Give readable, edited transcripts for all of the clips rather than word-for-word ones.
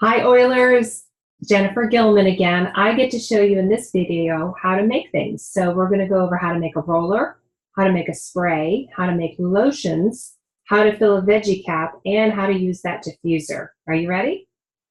Hi Oilers, Jennifer Gilman again. I get to show you in this video how to make things. So we're going to go over how to make a roller, how to make a spray, how to make lotions, how to fill a veggie cap, and how to use that diffuser. Are you ready?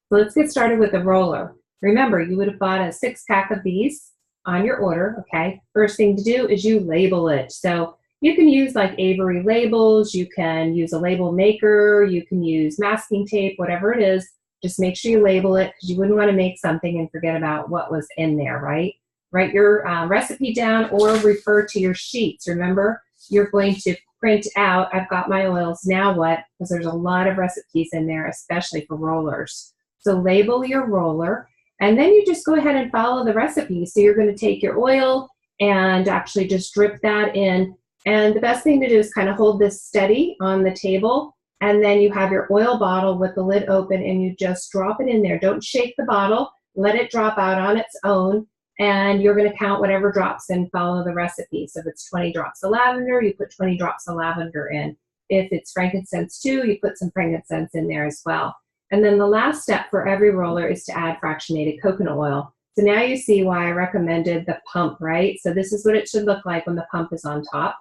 So let's get started with the roller. Remember, you would have bought a 6-pack of these on your order, okay? First thing to do is you label it. So you can use like Avery labels, you can use a label maker, you can use masking tape, whatever it is. Just make sure you label it because you wouldn't want to make something and forget about what was in there, right? Write your recipe down or refer to your sheets. Remember, you're going to print out, I've got my oils, now what? Because there's a lot of recipes in there, especially for rollers. So label your roller, and then you just go ahead and follow the recipe. So you're going to take your oil and actually just drip that in. And the best thing to do is kind of hold this steady on the table. And then you have your oil bottle with the lid open and you just drop it in there. Don't shake the bottle, let it drop out on its own, and you're gonna count whatever drops and follow the recipe. So if it's 20 drops of lavender, you put 20 drops of lavender in. If it's frankincense too, you put some frankincense in there as well. And then the last step for every roller is to add fractionated coconut oil. So now you see why I recommended the pump, right? So this is what it should look like when the pump is on top.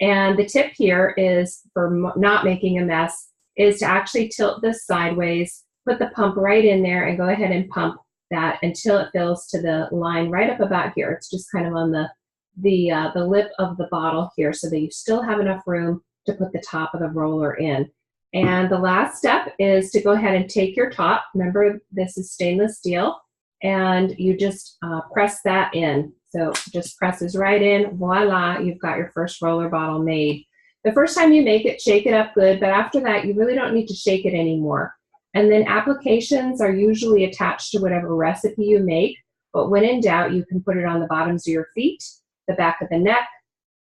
And the tip here is, for not making a mess, is to actually tilt this sideways, put the pump right in there, and go ahead and pump that until it fills to the line right up about here. It's just kind of on the lip of the bottle here so that you still have enough room to put the top of the roller in. And the last step is to go ahead and take your top. Remember, this is stainless steel, and you just press that in. So just presses right in, voila, you've got your first roller bottle made. The first time you make it, shake it up good, but after that, you really don't need to shake it anymore. And then applications are usually attached to whatever recipe you make, but when in doubt, you can put it on the bottoms of your feet, the back of the neck,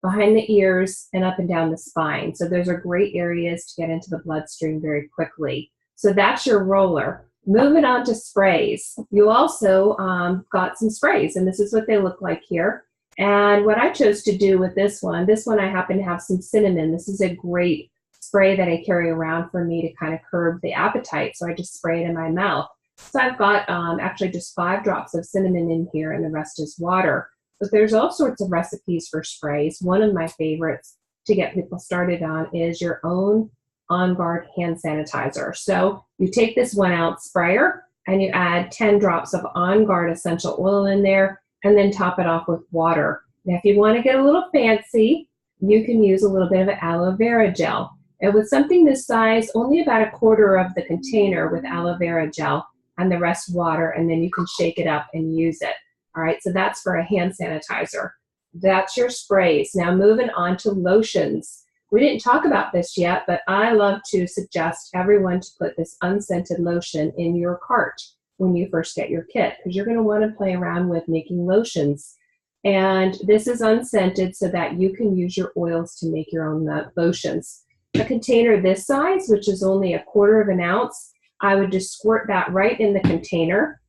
behind the ears, and up and down the spine. So those are great areas to get into the bloodstream very quickly. So that's your roller. Moving on to sprays. You also got some sprays, and this is what they look like here. And what I chose to do with this one I happen to have some cinnamon. This is a great spray that I carry around for me to kind of curb the appetite. So I just spray it in my mouth. So I've got actually just 5 drops of cinnamon in here, and the rest is water. But there's all sorts of recipes for sprays. One of my favorites to get people started on is your own On Guard hand sanitizer. So you take this 1-ounce sprayer and you add 10 drops of On Guard essential oil in there, and then top it off with water. Now, if you want to get a little fancy, you can use a little bit of aloe vera gel. And with something this size, only about 1/4 of the container with aloe vera gel and the rest water, and then you can shake it up and use it. All right, so that's for a hand sanitizer. That's your sprays. Now moving on to lotions. We didn't talk about this yet, but I love to suggest everyone to put this unscented lotion in your cart when you first get your kit, because you're going to want to play around with making lotions. And this is unscented so that you can use your oils to make your own lotions. A container this size, which is only 1/4 ounce, I would just squirt that right in the container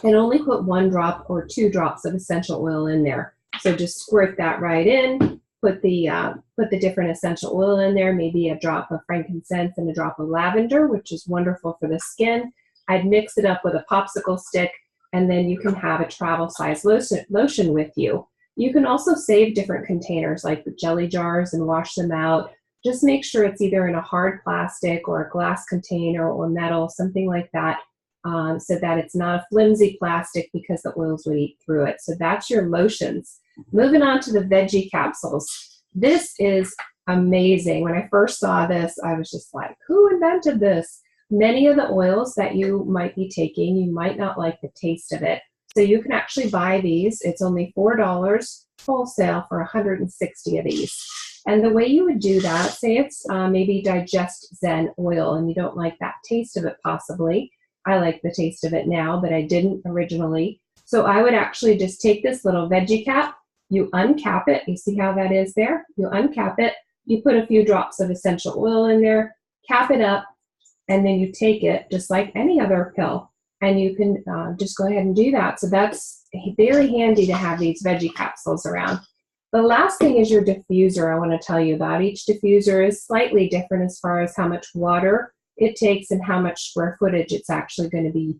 and only put 1 drop or 2 drops of essential oil in there. So just squirt that right in, put the different essential oil in there, maybe a drop of frankincense and a drop of lavender, which is wonderful for the skin. I'd mix it up with a popsicle stick, and then you can have a travel size lotion with you. You can also save different containers like the jelly jars and wash them out. Just make sure it's either in a hard plastic or a glass container or metal, something like that, so that it's not a flimsy plastic because the oils would eat through it. So that's your lotions. Moving on to the veggie capsules. This is amazing. When I first saw this, I was just like, who invented this? Many of the oils that you might be taking, you might not like the taste of it. So you can actually buy these. It's only $4 wholesale for 160 of these. And the way you would do that, say it's maybe Digest Zen oil and you don't like that taste of it possibly. I like the taste of it now, but I didn't originally. So I would actually just take this little veggie cap, you uncap it, you see how that is there? You uncap it, you put a few drops of essential oil in there, cap it up, and then you take it just like any other pill, and you can just go ahead and do that. So that's very handy to have these veggie capsules around. The last thing is your diffuser I want to tell you about. Each diffuser is slightly different as far as how much water it takes and how much square footage it's actually going to be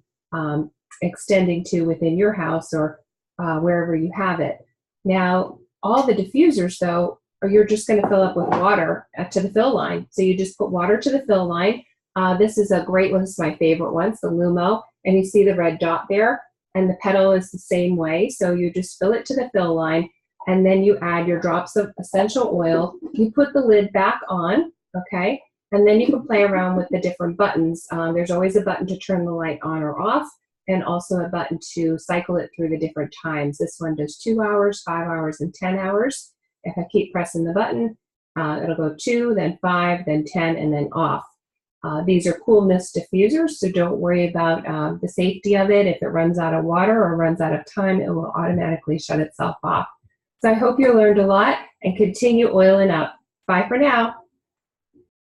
extending to within your house or wherever you have it. Now, all the diffusers, though, you're just going to fill up with water to the fill line. So you just put water to the fill line. This is a great one. This is my favorite one. It's the Lumo. And you see the red dot there. And the petal is the same way. So you just fill it to the fill line. And then you add your drops of essential oil. You put the lid back on, okay? And then you can play around with the different buttons. There's always a button to turn the light on or off, and also a button to cycle it through the different times. This one does 2 hours, 5 hours, and 10 hours. If I keep pressing the button, it'll go 2, then 5, then 10, and then off. These are cool mist diffusers, so don't worry about the safety of it. If it runs out of water or runs out of time, it will automatically shut itself off. So I hope you learned a lot and continue oiling up. Bye for now.